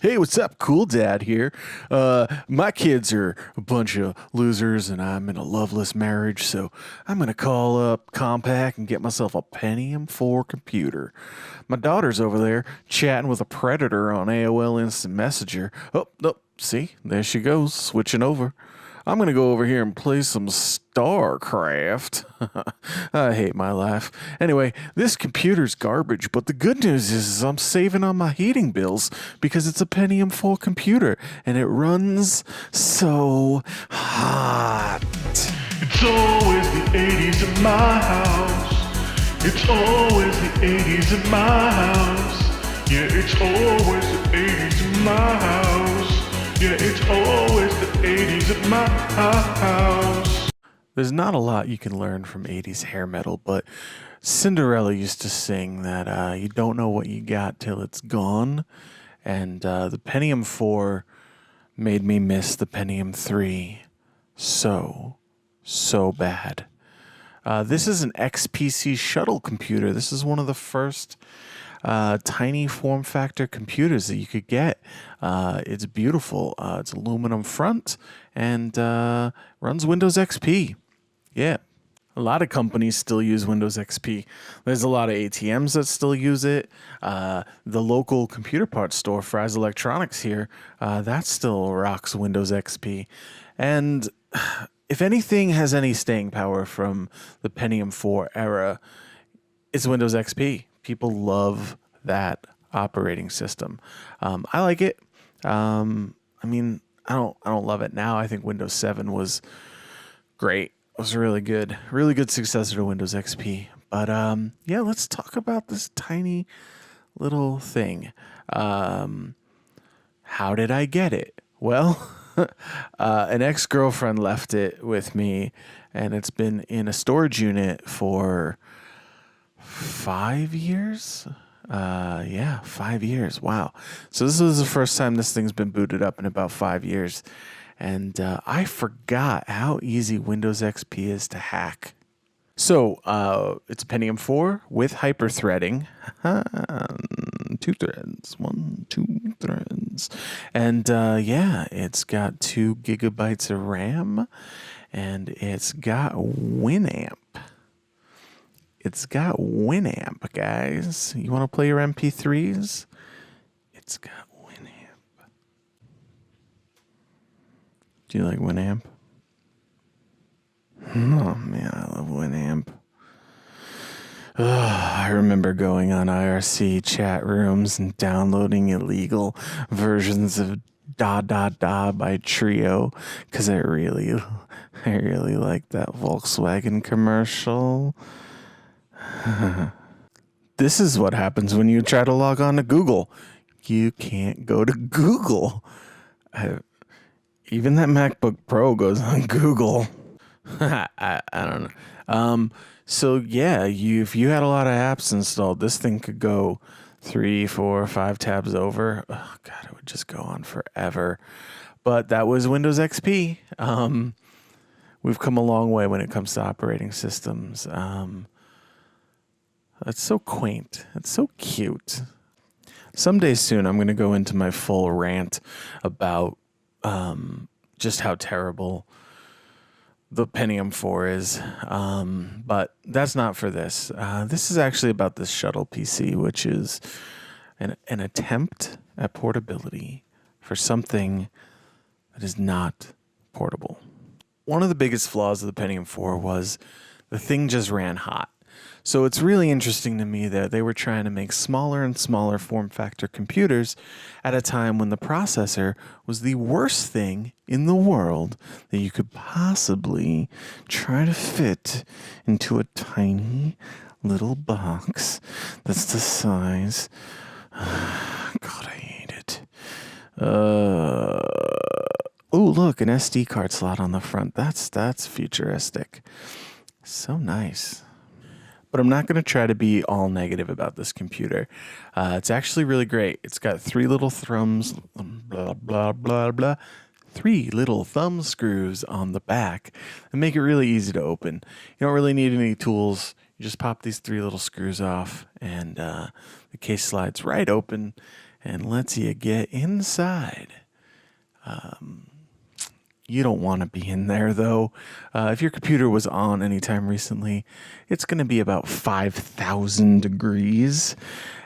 Hey, what's up? Cool Dad here. My kids are a bunch of losers, and I'm in a loveless marriage, so I'm gonna call up Compaq and get myself a Pentium 4 computer. My daughter's over there chatting with a predator on AOL Instant Messenger. Oh, no, see, there she goes, switching over. I'm gonna go over here and play some StarCraft. I hate my life. Anyway, this computer's garbage, but the good news is I'm saving on my heating bills because it's a Pentium 4 computer and it runs so hot. It's always the 80s at my house. It's always the 80s at my house. Yeah, it's always the 80s at my house. Yeah, it's always the 80s at my house. There's not a lot you can learn from 80s hair metal, but Cinderella used to sing that you don't know what you got till it's gone. And the Pentium 4 made me miss the Pentium 3 so bad. This is an XPC Shuttle computer. This is one of the first tiny form factor computers that you could get. It's beautiful. It's aluminum front and runs Windows XP. Yeah. A lot of companies still use Windows XP. There's a lot of ATMs that still use it. The local computer parts store, Fry's Electronics here, that still rocks Windows XP. And if anything has any staying power from the Pentium 4 era, it's Windows XP. People love that operating system. I like it. I mean, I don't love it now. I think Windows 7 was great. It was really good successor to Windows XP. But yeah, let's talk about this tiny little thing. How did I get it? Well, an ex-girlfriend left it with me, and it's been in a storage unit for 5 years. 5 years. Wow. So this was the first time this thing's been booted up in about 5 years. And I forgot how easy Windows XP is to hack. So it's a Pentium 4 with hyper-threading. 2 threads. 2 threads. And yeah, it's got 2 gigabytes of RAM. And it's got Winamp. It's got Winamp, guys. You want to play your MP3s? It's got Winamp. Do you like Winamp? Oh, man, I love Winamp. I remember going on IRC chat rooms and downloading illegal versions of Da Da Da by Trio because I really liked that Volkswagen commercial. This is what happens when you try to log on to Google. You can't go to Google. Even that MacBook Pro goes on Google. I don't know. So yeah, if you had a lot of apps installed, this thing could go 3, 4, 5 tabs over. Oh God, it would just go on forever. But that was Windows XP. We've come a long way when it comes to operating systems. It's so quaint. It's so cute. Someday soon, I'm going to go into my full rant about just how terrible the Pentium 4 is. But that's not for this. This is actually about this Shuttle PC, which is an attempt at portability for something that is not portable. One of the biggest flaws of the Pentium 4 was the thing just ran hot. So it's really interesting to me that they were trying to make smaller and smaller form factor computers at a time when the processor was the worst thing in the world that you could possibly try to fit into a tiny little box that's the size. God, I hate it. Oh, look, an SD card slot on the front. That's futuristic. So nice. But I'm not going to try to be all negative about this computer. It's actually really great. It's got 3 little thumbs, blah, blah, blah, blah. 3 little thumb screws on the back and make it really easy to open. You don't really need any tools. You just pop these 3 little screws off and the case slides right open and lets you get inside. You don't want to be in there, though. If your computer was on anytime recently, it's going to be about 5,000 degrees,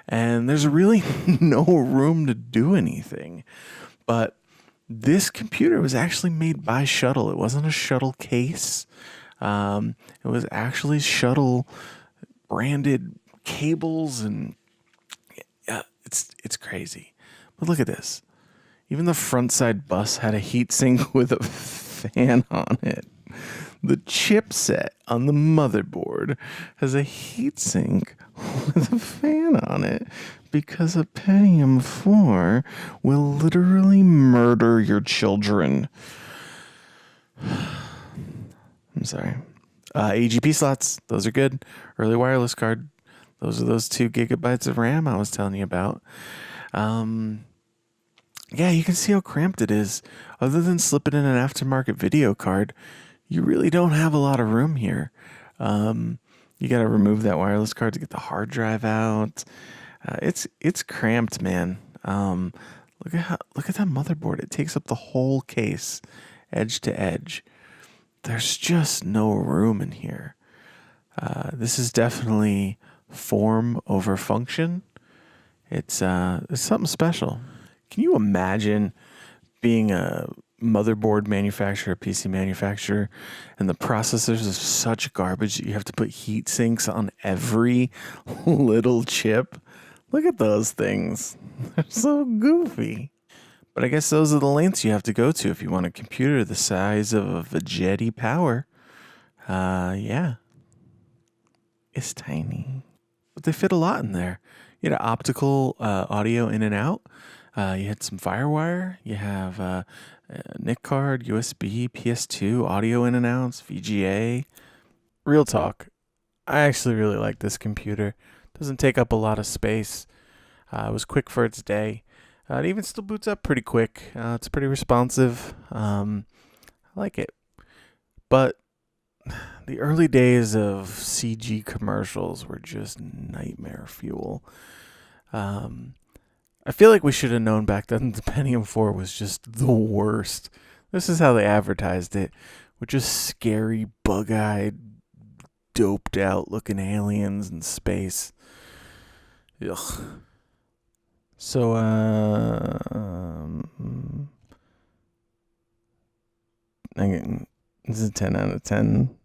and there's really no room to do anything. But this computer was actually made by Shuttle. It wasn't a Shuttle case. It was actually Shuttle branded cables, and it's crazy. But look at this. Even the front side bus had a heatsink with a fan on it. The chipset on the motherboard has a heatsink with a fan on it because a Pentium 4 will literally murder your children. I'm sorry. AGP slots, those are good. Early wireless card, those are those 2 gigabytes of RAM I was telling you about. Yeah, you can see how cramped it is. Other than slipping in an aftermarket video card, you really don't have a lot of room here. You got to remove that wireless card to get the hard drive out. It's cramped, man. Look at that motherboard. It takes up the whole case, edge to edge. There's just no room in here. This is definitely form over function. It's something special. Can you imagine being a motherboard manufacturer, a PC manufacturer, and the processors are such garbage that you have to put heat sinks on every little chip? Look at those things. They're so goofy. But I guess those are the lengths you have to go to if you want a computer the size of a Veggetti Power. Yeah. It's tiny. But they fit a lot in there. You had optical audio in and out. You had some FireWire. You have a NIC card, USB, PS2, audio in and outs, VGA. Real talk. I actually really like this computer. Doesn't take up a lot of space. It was quick for its day. It even still boots up pretty quick. It's pretty responsive. I like it. But the early days of CG commercials were just nightmare fuel. I feel like we should have known back then the Pentium 4 was just the worst. This is how they advertised it, with just scary, bug-eyed, doped-out looking aliens in space. Ugh. So, this is a 10 out of 10.